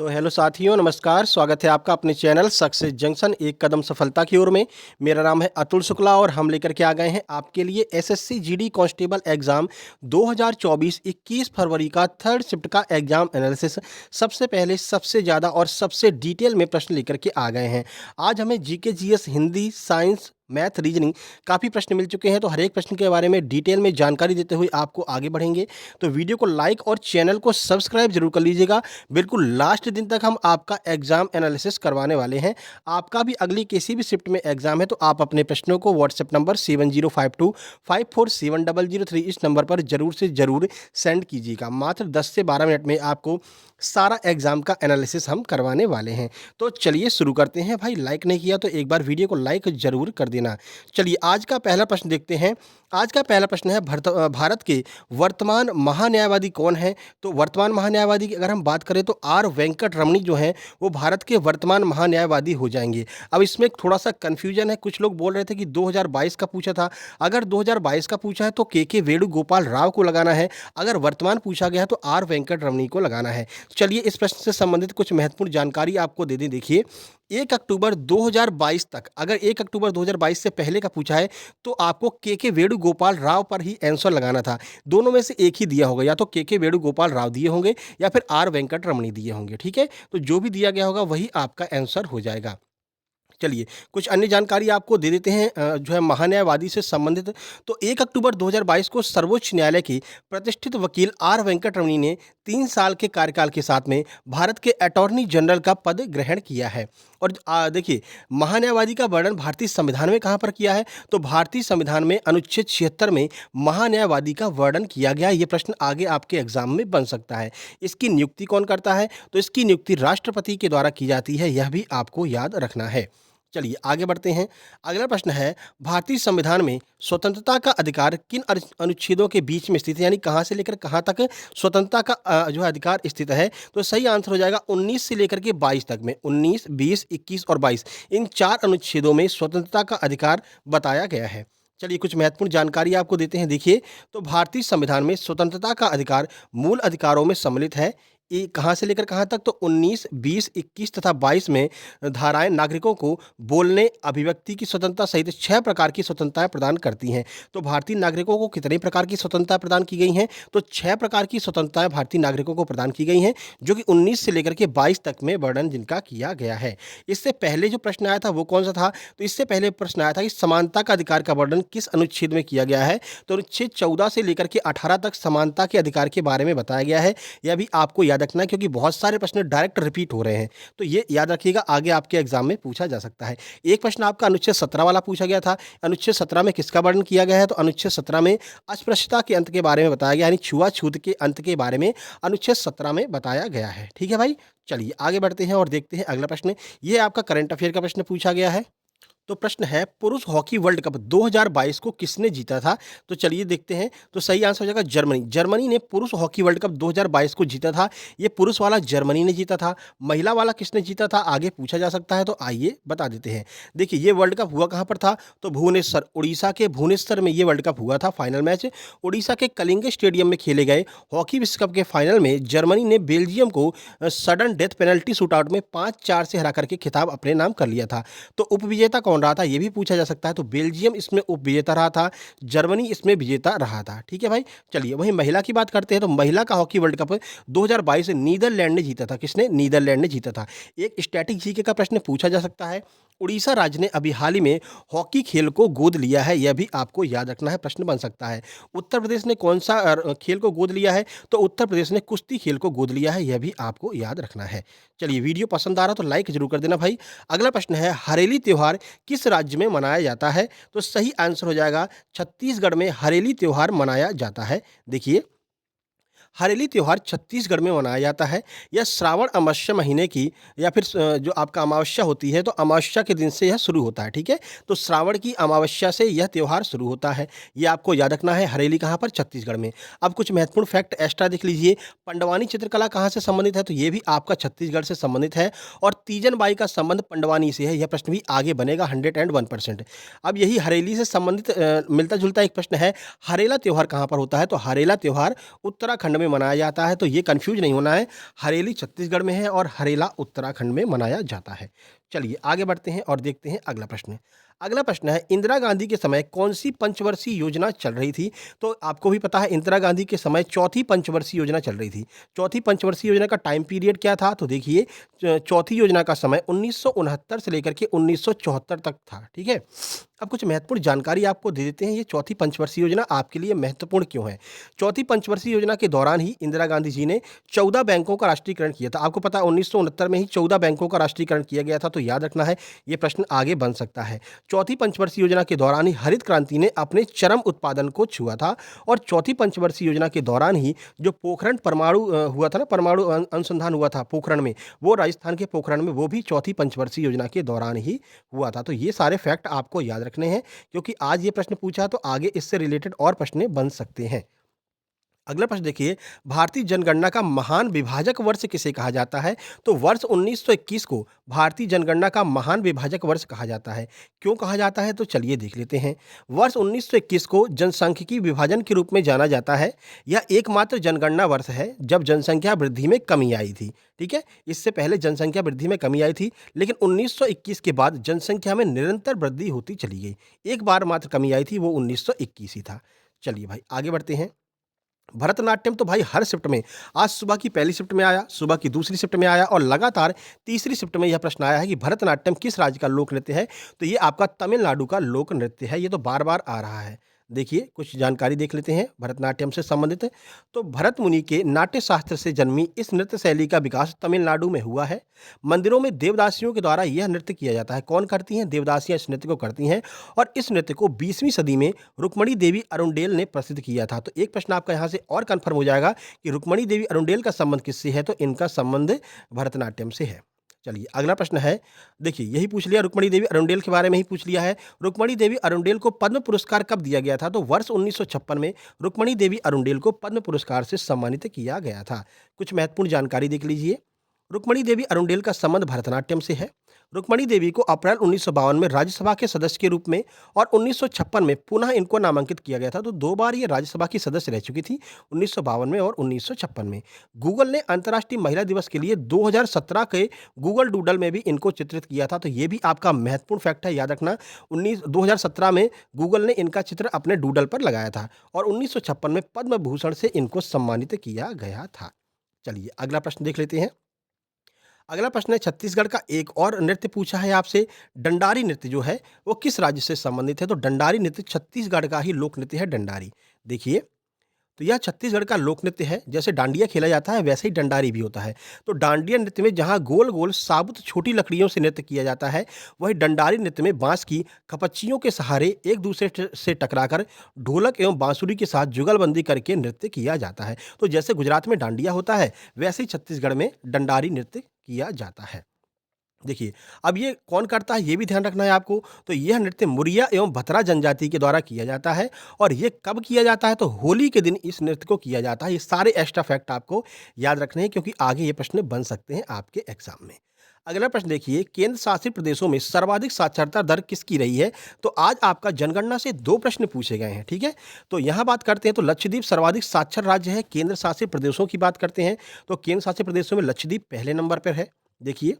तो हेलो साथियों, नमस्कार। स्वागत है आपका अपने चैनल सक्सेस जंक्शन एक कदम सफलता की ओर में। मेरा नाम है अतुल शुक्ला और हम लेकर के आ गए हैं आपके लिए एसएससी जीडी कांस्टेबल एग्जाम 2024 21 फरवरी का थर्ड शिफ्ट का एग्जाम एनालिसिस। सबसे पहले सबसे ज़्यादा और सबसे डिटेल में प्रश्न लेकर के आ गए हैं। आज हमें GK GS Hindi science math reasoning काफ़ी प्रश्न मिल चुके हैं, तो हर एक प्रश्न के बारे में डिटेल में जानकारी देते हुए आपको आगे बढ़ेंगे। तो वीडियो को लाइक और चैनल को सब्सक्राइब जरूर कर लीजिएगा। बिल्कुल लास्ट दिन तक हम आपका एग्जाम एनालिसिस करवाने वाले हैं। आपका भी अगली किसी भी शिफ्ट में एग्जाम है तो आप अपने प्रश्नों को व्हाट्सएप नंबर 7052547003 इस नंबर पर जरूर से जरूर सेंड कीजिएगा। मात्र 10 से 12 मिनट में आपको सारा एग्जाम का एनालिसिस हम करवाने वाले हैं। तो चलिए शुरू करते हैं। भाई लाइक नहीं किया तो एक बार वीडियो को लाइक जरूर कर देना। चलिए आज का पहला प्रश्न देखते हैं। आज का पहला प्रश्न है भारत के वर्तमान महान्यायवादी कौन है। तो वर्तमान महान्यायवादी की अगर हम बात करें तो आर वेंकट रमणी जो हैं वो भारत के वर्तमान महान्यायवादी हो जाएंगे। अब इसमें थोड़ा सा कन्फ्यूजन है, कुछ लोग बोल रहे थे कि 2022 का पूछा था। अगर 2022 का पूछा है तो के वेणुगोपाल राव को लगाना है, अगर वर्तमान पूछा गया है तो आर वेंकट रमणी को लगाना है। चलिए इस प्रश्न से संबंधित कुछ महत्वपूर्ण जानकारी आपको दे दें। देखिए 1 अक्टूबर 2022 तक, अगर 1 अक्टूबर 2022 से पहले का पूछा है तो आपको के वेणुगोपाल राव पर ही आंसर लगाना था। दोनों में से एक ही दिया होगा, या तो के वेणुगोपाल राव दिए होंगे या फिर आर वेंकट रमणी दिए होंगे। ठीक है, तो जो भी दिया गया होगा वही आपका आंसर हो जाएगा। चलिए कुछ अन्य जानकारी आपको दे देते हैं जो है महान्यायवादी से संबंधित। तो 1 अक्टूबर 2022 को सर्वोच्च न्यायालय के प्रतिष्ठित वकील आर वेंकट रमणी ने 3 साल के कार्यकाल के साथ में भारत के अटॉर्नी जनरल का पद ग्रहण किया है। और देखिए महान्यायवादी का वर्णन भारतीय संविधान में कहाँ पर किया है, तो भारतीय संविधान में अनुच्छेद 76 में महान्यायवादी का वर्णन किया गया। ये प्रश्न आगे आपके एग्जाम में बन सकता है। इसकी नियुक्ति कौन करता है, तो इसकी नियुक्ति राष्ट्रपति के द्वारा की जाती है, यह भी आपको याद रखना है। चलिए आगे बढ़ते हैं। अगला प्रश्न है भारतीय संविधान में स्वतंत्रता का अधिकार किन अनुच्छेदों के बीच में स्थित है, यानी कहाँ से लेकर कहाँ तक स्वतंत्रता का जो है अधिकार स्थित है। तो सही आंसर हो जाएगा 19 से लेकर के 22 तक में। 19, 20, 21 और 22 इन 4 अनुच्छेदों में स्वतंत्रता का अधिकार बताया गया है। चलिए कुछ महत्वपूर्ण जानकारी आपको देते हैं। देखिए तो भारतीय संविधान में स्वतंत्रता का अधिकार मूल अधिकारों में सम्मिलित है। ये कहाँ से लेकर कहाँ तक, तो 19, 20, 21 तथा 22 में धाराएं नागरिकों को बोलने, अभिव्यक्ति की स्वतंत्रता सहित 6 प्रकार की स्वतंत्रताएं प्रदान करती हैं। तो भारतीय नागरिकों को कितने प्रकार की स्वतंत्रता प्रदान की गई हैं, तो 6 प्रकार की स्वतंत्रताएं भारतीय नागरिकों को प्रदान की गई हैं, जो कि 19 से लेकर के 22 तक में वर्णन जिनका किया गया है। इससे पहले जो प्रश्न आया था वो कौन सा था, तो इससे पहले प्रश्न आया था कि समानता का अधिकार का वर्णन किस अनुच्छेद में किया गया है। तो अनुच्छेद 14 से लेकर के 18 तक समानता के अधिकार के बारे में बताया गया है। यह भी आपको याद रखना है क्योंकि बहुत सारे प्रश्न डायरेक्ट रिपीट हो रहे हैं, तो ये याद रखिएगा, आगे आपके एग्जाम में पूछा जा सकता है। एक प्रश्न आपका अनुच्छेद 17 वाला पूछा गया था। अनुच्छेद 17 में किसका वर्णन किया गया है, तो अनुच्छेद 17 में अस्पृश्यता के अंत के बारे में बताया गया, यानी छुआछूत के अंत के बारे में अनुच्छेद 17 में बताया गया है। ठीक है भाई, चलिए आगे बढ़ते हैं और देखते हैं अगला प्रश्न। ये आपका करंट अफेयर का प्रश्न पूछा गया है। तो प्रश्न है पुरुष हॉकी वर्ल्ड कप 2022 को किसने जीता था। तो चलिए देखते हैं। तो सही आंसर हो जाएगा जर्मनी। जर्मनी ने पुरुष हॉकी वर्ल्ड कप 2022 को जीता था। ये पुरुष वाला जर्मनी ने जीता था। महिला वाला किसने जीता था आगे पूछा जा सकता है, तो आइए बता देते हैं। देखिए ये वर्ल्ड कप हुआ कहाँ पर था, तो भुवनेश्वर, उड़ीसा के भुवनेश्वर में ये वर्ल्ड कप हुआ था। फाइनल मैच उड़ीसा के कलिंग स्टेडियम में खेले गए हॉकी विश्व कप के फाइनल में जर्मनी ने बेल्जियम को सडन डेथ पेनल्टी शूटआउट में 5-4 से हरा करके खिताब अपने नाम कर लिया था। तो उपविजेता कौन रहा था, ये भी पूछा जा सकता है। तो बेल्जियम इसमें उपविजेता रहा था, जर्मनी इसमें विजेता रहा था। ठीक है भाई, चलिए वहीं महिला की बात करते हैं। तो महिला का हॉकी वर्ल्ड कप 2022 नीदरलैंड ने जीता था। किसने, नीदरलैंड ने जीता था। एक स्टैटिक जीके का प्रश्न पूछा जा सकता है। उड़ीसा राज्य ने अभी हाल ही में हॉकी खेल को गोद लिया है, यह भी आपको याद रखना है, प्रश्न बन सकता है। उत्तर प्रदेश ने कौन सा खेल को गोद लिया है, तो उत्तर प्रदेश ने कुश्ती खेल को गोद लिया है, यह भी आपको याद रखना है। चलिए वीडियो पसंद आ रहा तो लाइक जरूर कर देना भाई। अगला प्रश्न है हरेली त्योहार किस राज्य में मनाया जाता है। तो सही आंसर हो जाएगा छत्तीसगढ़ में हरेली त्योहार मनाया जाता है। देखिए हरेली त्योहार छत्तीसगढ़ में मनाया जाता है। यह श्रावण अमावस्या महीने की या फिर जो आपका अमावस्या होती है तो अमावस्या के दिन से यह शुरू होता है। ठीक है, तो श्रावण की अमावस्या से यह त्यौहार शुरू होता है, ये आपको याद रखना है। हरेली कहाँ पर, छत्तीसगढ़ में। अब कुछ महत्वपूर्ण फैक्ट एक्स्ट्रा देख लीजिए। पंडवानी चित्रकला कहाँ से संबंधित है, तो ये भी आपका छत्तीसगढ़ से संबंधित है। और तीजन बाई का संबंध पंडवानी से है, यह प्रश्न भी आगे बनेगा 101%। अब यही हरेली से संबंधित मिलता जुलता एक प्रश्न है, हरेला त्यौहार कहाँ पर होता है, तो हरेला त्यौहार उत्तराखंड में मनाया जाता है, तो ये कन्फ्यूज नहीं होना है, हरेली छत्तीसगढ़ में है और हरेला उत्तराखंड में मनाया जाता है। चलिए आगे बढ़ते हैं और देखते हैं अगला प्रश्न। अगला प्रश्न है, इंदिरा गांधी के समय कौन-सी पंचवर्षीय योजना चल रही थी? तो आपको भी पता है इंदिरा गांधी के समय चौथी पंचवर्षीय योजना चल रही थी। चौथी पंचवर्षीय योजना का टाइम पीरियड क्या था? तो देखिए चौथी योजना का समय 1969 से लेकर के 1974 तक था, ठीक है? अब कुछ महत्वपूर्ण जानकारी आपको दे देते हैं, ये चौथी पंचवर्षीय योजना आपके लिए महत्वपूर्ण क्यों है? चौथी पंचवर्षीय योजना के दौरान ही इंदिरा गांधी जी ने 14 बैंकों का राष्ट्रीयकरण किया था। आपको पता है 1969 में ही 14 बैंकों का राष्ट्रीयकरण किया गया था, तो याद रखना है, ये प्रश्न आगे बन सकता है। चौथी पंचवर्षीय योजना के दौरान ही हरित क्रांति ने अपने चरम उत्पादन को छुआ था और चौथी पंचवर्षीय योजना के दौरान ही जो पोखरण परमाणु हुआ था ना, परमाणु अनुसंधान हुआ था पोखरण में, वो राजस्थान के पोखरण में, वो भी चौथी पंचवर्षीय योजना के दौरान ही हुआ था। तो ये सारे फैक्ट आपको याद रखने हैं, क्योंकि आज ये प्रश्न पूछा तो आगे इससे रिलेटेड और प्रश्न बन सकते हैं। अगला प्रश्न देखिए, भारतीय जनगणना का महान विभाजक वर्ष किसे कहा जाता है? तो वर्ष 1921 को भारतीय जनगणना का महान विभाजक वर्ष कहा जाता है। क्यों कहा जाता है? तो चलिए देख लेते हैं। वर्ष 1921 को जनसांख्यिकी विभाजन के रूप में जाना जाता है। यह एकमात्र जनगणना वर्ष है जब जनसंख्या वृद्धि में कमी आई थी, ठीक है? इससे पहले जनसंख्या वृद्धि में कमी आई थी, लेकिन 1921 के बाद जनसंख्या में निरंतर वृद्धि होती चली गई। एक बार मात्र कमी आई थी, वो 1921 ही था। चलिए भाई आगे बढ़ते हैं। भरतनाट्यम तो भाई हर शिफ्ट में, आज सुबह की पहली शिफ्ट में आया, सुबह की दूसरी शिफ्ट में आया और लगातार तीसरी शिफ्ट में यह प्रश्न आया है कि भरतनाट्यम किस राज्य का लोक नृत्य है? तो ये आपका तमिलनाडु का लोक नृत्य है। ये तो बार बार आ रहा है। देखिए कुछ जानकारी देख लेते हैं भरतनाट्यम से संबंधित। तो भरत मुनि के नाट्य शास्त्र से जन्मी इस नृत्य शैली का विकास तमिलनाडु में हुआ है। मंदिरों में देवदासियों के द्वारा यह नृत्य किया जाता है। कौन करती हैं? देवदासियां इस नृत्य को करती हैं और इस नृत्य को 20वीं सदी में रुक्मणी देवी अरुंडेल ने प्रसिद्ध किया था। तो एक प्रश्न आपका यहाँ से और कन्फर्म हो जाएगा कि रुक्मणी देवी अरुंडेल का संबंध किससे है? तो इनका संबंध भरतनाट्यम से है। चलिए अगला प्रश्न है, देखिए यही पूछ लिया, रुक्मणी देवी अरुंडेल के बारे में ही पूछ लिया है। रुक्मणी देवी अरुंडेल को पद्म पुरस्कार कब दिया गया था? तो वर्ष 1956 में रुक्मणी देवी अरुंडेल को पद्म पुरस्कार से सम्मानित किया गया था। कुछ महत्वपूर्ण जानकारी देख लीजिए। रुक्मणी देवी अरुंडेल का संबंध भरतनाट्यम से है। रुक्मणी देवी को अप्रैल 1952 में राज्यसभा के सदस्य के रूप में और 1956 में पुनः इनको नामांकित किया गया था। तो दो बार ये राज्यसभा की सदस्य रह चुकी थी, 1952 में और 1956 में। गूगल ने अंतर्राष्ट्रीय महिला दिवस के लिए 2017 के गूगल डूडल में भी इनको चित्रित किया था। तो ये भी आपका महत्वपूर्ण फैक्ट है, याद रखना। 2017 में गूगल ने इनका चित्र अपने डूडल पर लगाया था और 1956 में पद्म भूषण से इनको सम्मानित किया गया था। चलिए अगला प्रश्न देख लेते हैं। अगला प्रश्न है, छत्तीसगढ़ का एक और नृत्य पूछा है आपसे। डंडारी नृत्य जो है वो किस राज्य से संबंधित है? तो डंडारी नृत्य छत्तीसगढ़ का ही लोक नृत्य है डंडारी। देखिए तो यह छत्तीसगढ़ का लोक नृत्य है। जैसे डांडिया खेला जाता है वैसे ही डंडारी भी होता है। तो डांडिया नृत्य में जहाँ गोल गोल साबुत छोटी लकड़ियों से नृत्य किया जाता है, वही डंडारी नृत्य में बांस की खपच्चियों के सहारे एक दूसरे से टकराकर ढोलक एवं बांसुरी के साथ जुगलबंदी करके नृत्य किया जाता है। तो जैसे गुजरात में डांडिया होता है, वैसे ही छत्तीसगढ़ में डंडारी नृत्य किया जाता है। देखिए, अब ये कौन करता है ये भी ध्यान रखना है आपको। तो यह नृत्य मुरिया एवं भतरा जनजाति के द्वारा किया जाता है और ये कब किया जाता है? तो होली के दिन इस नृत्य को किया जाता है। ये सारे एक्स्ट्रा फैक्ट आपको याद रखने हैं, क्योंकि आगे ये प्रश्न बन सकते हैं आपके एग्जाम में। अगला प्रश्न देखिए, केंद्र शासित प्रदेशों में सर्वाधिक साक्षरता दर किसकी रही है? तो आज आपका जनगणना से 2 प्रश्न पूछे गए हैं, ठीक है? तो यहाँ बात करते हैं, तो लक्षद्वीप सर्वाधिक साक्षर राज्य है। केंद्र शासित प्रदेशों की बात करते हैं तो केंद्र शासित प्रदेशों में लक्षद्वीप पहले नंबर पर है। देखिए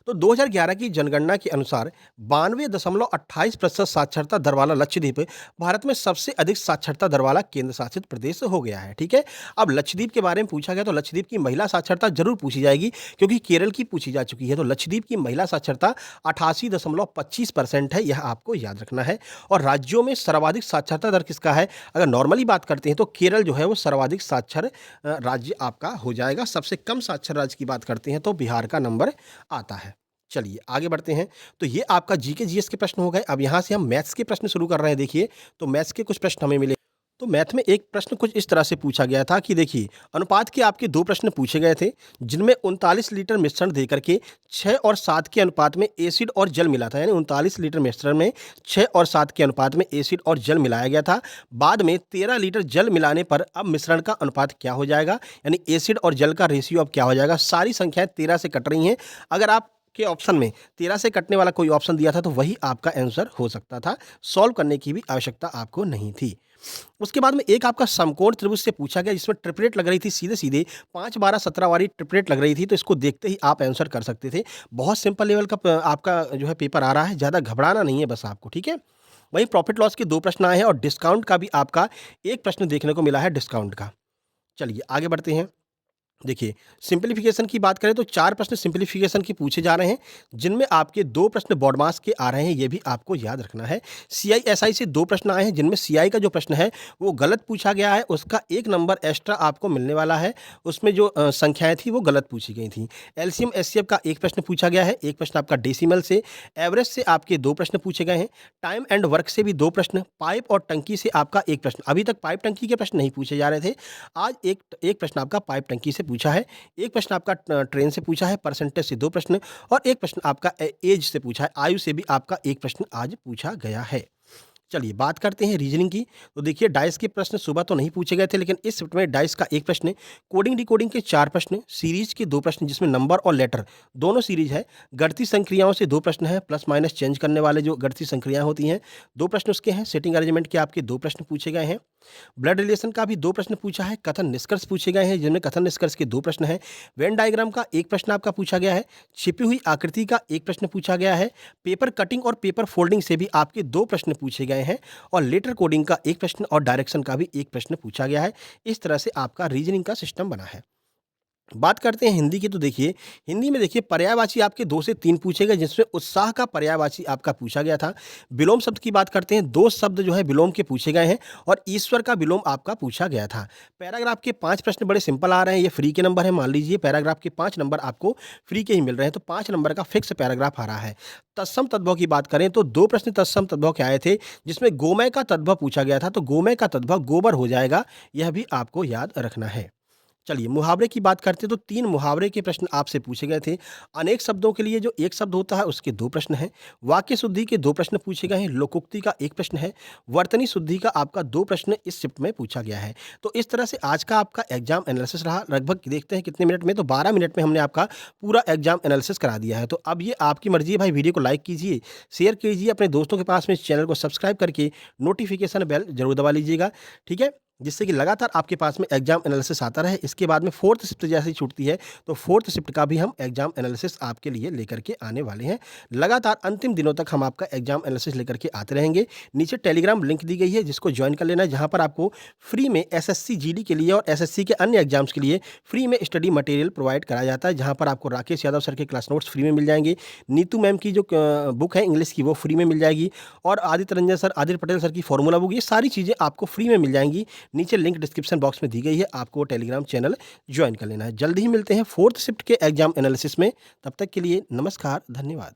तो 2011 की जनगणना के अनुसार 92.28% साक्षरता दर वाला लक्षद्वीप भारत में सबसे अधिक साक्षरता दर वाला केंद्र शासित प्रदेश हो गया है, ठीक है? अब लक्षद्वीप के बारे में पूछा गया तो लक्षद्वीप की महिला साक्षरता जरूर पूछी जाएगी, क्योंकि केरल की पूछी जा चुकी है। तो लक्षद्वीप की महिला साक्षरता 88.25% है, यह आपको याद रखना है। और राज्यों में सर्वाधिक साक्षरता दर किसका है? अगर नॉर्मली बात करते हैं तो केरल जो है वो सर्वाधिक साक्षर राज्य आपका हो जाएगा। सबसे कम साक्षर राज्य की बात करते हैं तो बिहार का नंबर आता है। चलिए आगे बढ़ते हैं। तो ये आपका जीके जीएस के प्रश्न हो गए। अब यहाँ से हम मैथ्स के प्रश्न शुरू कर रहे हैं। देखिए तो मैथ्स के कुछ प्रश्न हमें मिले। तो मैथ में एक प्रश्न कुछ इस तरह से पूछा गया था कि देखिए अनुपात के आपके 2 प्रश्न पूछे गए थे, जिनमें 39 लीटर मिश्रण दे करके 6 और 7 के अनुपात में एसिड और जल मिला था। यानी 39 लीटर मिश्रण में 6 और 7 के अनुपात में एसिड और जल मिलाया गया था। बाद में 13 लीटर जल मिलाने पर अब मिश्रण का अनुपात क्या हो जाएगा, यानी एसिड और जल का रेशियो अब क्या हो जाएगा। सारी संख्याएं 13 से कट रही हैं। अगर आप के ऑप्शन में 13 से कटने वाला कोई ऑप्शन दिया था तो वही आपका आंसर हो सकता था। सॉल्व करने की भी आवश्यकता आपको नहीं थी। उसके बाद में एक आपका समकोण त्रिभुज से पूछा गया जिसमें ट्रिपलेट लग रही थी सीधे-सीधे 5, 12, 17 वाली ट्रिपलेट लग रही थी, तो इसको देखते ही आप आंसर कर सकते थे। बहुत सिंपल लेवल का आपका जो है पेपर आ रहा है, ज़्यादा घबराना नहीं है बस आपको, ठीक है? वहीं प्रॉफिट लॉस के 2 प्रश्न आए हैं और डिस्काउंट का भी आपका 1 प्रश्न देखने को मिला है डिस्काउंट का। चलिए आगे बढ़ते हैं। देखिए, सिंप्लीफिकेशन की बात करें तो 4 प्रश्न सिंप्लीफिकेशन के पूछे जा रहे हैं, जिनमें आपके 2 प्रश्न बॉडमास के आ रहे हैं, ये भी आपको याद रखना है। सीआईएसआई से 2 प्रश्न आए हैं, जिनमें सीआई का जो प्रश्न है, वो गलत पूछा गया है, उसका 1 नंबर एक्स्ट्रा आपको मिलने वाला है। उसमें जो संख्याएँ थी, वो गलत पूछी गई थीं। एलसीएम एचसीएफ का 1 प्रश्न पूछा गया है, 1 प्रश्न आपका डेसिमल से, एवरेज से आपके 2 प्रश्न पूछे गए हैं, टाइम एंड वर्क से भी 2 प्रश्न, पाइप और टंकी से आपका 1 प्रश्न। अभी तक पाइप टंकी के प्रश्न नहीं पूछे जा रहे थे, आज एक प्रश्न आपका पाइप टंकी से पूछा है, एक प्रश्न आपका ट्रेन से पूछा है, परसेंटेज से 2 प्रश्न और एक प्रश्न आपका एज से पूछा है, आयु से भी आपका 1 प्रश्न आज पूछा गया है। चलिए बात करते हैं रीजनिंग की। तो देखिए डाइस के प्रश्न सुबह तो नहीं पूछे गए थे, लेकिन इस शिफ्ट में डाइस का 1 प्रश्न, कोडिंग डिकोडिंग के 4 प्रश्न, सीरीज के 2 प्रश्न जिसमें नंबर और लेटर दोनों सीरीज है, गणितीय संक्रियाओं से 2 प्रश्न है, प्लस माइनस चेंज करने वाले जो गणितीय संक्रियाएं होती हैं 2 प्रश्न उसके हैं, सेटिंग अरेंजमेंट के आपके 2 प्रश्न पूछे गए हैं, ब्लड रिलेशन का भी 2 प्रश्न पूछा है, कथन निष्कर्ष पूछे गए हैं जिनमें कथन निष्कर्ष के 2 प्रश्न हैं, वेन डायग्राम का 1 प्रश्न आपका पूछा गया है, छिपी हुई आकृति का 1 प्रश्न पूछा गया है, पेपर कटिंग और पेपर फोल्डिंग से भी आपके 2 प्रश्न पूछे गए हैं और लेटर कोडिंग का 1 प्रश्न और डायरेक्शन का भी 1 प्रश्न पूछा गया है। इस तरह से आपका रीजनिंग का सिस्टम बना है। बात करते हैं हिंदी की। तो देखिए हिंदी में देखिए पर्यायवाची आपके 2 से 3 पूछे गए, जिसमें उत्साह का पर्यायवाची आपका पूछा गया था। विलोम शब्द की बात करते हैं, 2 शब्द जो है विलोम के पूछे गए हैं और ईश्वर का विलोम आपका पूछा गया था। पैराग्राफ के 5 प्रश्न बड़े सिंपल आ रहे हैं, ये फ्री के नंबर है, मान लीजिए पैराग्राफ के 5 नंबर आपको फ्री के ही मिल रहे हैं, तो 5 नंबर का फिक्स पैराग्राफ आ रहा है। तत्सम तद्भव की बात करें तो 2 प्रश्न तत्सम तद्भव के आए थे, जिसमें गोमय का तद्भव पूछा गया था, तो गोमय का तद्भव गोबर हो जाएगा, यह भी आपको याद रखना है। चलिए मुहावरे की बात करते हैं तो 3 मुहावरे के प्रश्न आपसे पूछे गए थे। अनेक शब्दों के लिए जो 1 शब्द होता है उसके 2 प्रश्न हैं। वाक्य शुद्धि के 2 प्रश्न पूछे गए हैं। लोकोक्ति का 1 प्रश्न है। वर्तनी शुद्धि का आपका 2 प्रश्न इस शिफ्ट में पूछा गया है। तो इस तरह से आज का आपका एग्जाम एनालिसिस रहा। लगभग देखते हैं कितने मिनट में, तो 12 मिनट में हमने आपका पूरा एग्जाम एनालिसिस करा दिया है। तो अब ये आपकी मर्जी है भाई, वीडियो को लाइक कीजिए, शेयर कीजिए अपने दोस्तों के पास में, इस चैनल को सब्सक्राइब करके नोटिफिकेशन बेल जरूर दबा लीजिएगा, ठीक है? जिससे कि लगातार आपके पास में एग्जाम एनालिसिस आता रहे। इसके बाद में 4th शिफ्ट जैसे ही छूटती है, तो 4th शिफ्ट का भी हम एग्जाम एनालिसिस आपके लिए लेकर के आने वाले हैं। लगातार अंतिम दिनों तक हम आपका एग्जाम एनालिसिस लेकर के आते रहेंगे। नीचे टेलीग्राम लिंक दी गई है, जिसको ज्वाइन कर लेना है, जहां पर आपको फ्री में एसएससी जीडी के लिए और एसएससी के अन्य एग्जाम्स के लिए फ्री में स्टडी मटेरियल प्रोवाइड कराया जाता है, जहां पर आपको राकेश यादव सर के क्लास नोट्स फ्री में मिल जाएंगे, नीतू मैम की जो बुक है इंग्लिश की वो फ्री में मिल जाएगी, और आदित्य रंजन सर, आदित्य पटेल सर की फॉर्मूला बुक, ये सारी चीज़ें आपको फ्री में मिल जाएंगी। नीचे लिंक डिस्क्रिप्शन बॉक्स में दी गई है, आपको टेलीग्राम चैनल ज्वाइन कर लेना है। जल्दी ही मिलते हैं 4th शिफ्ट के एग्जाम एनालिसिस में। तब तक के लिए नमस्कार, धन्यवाद।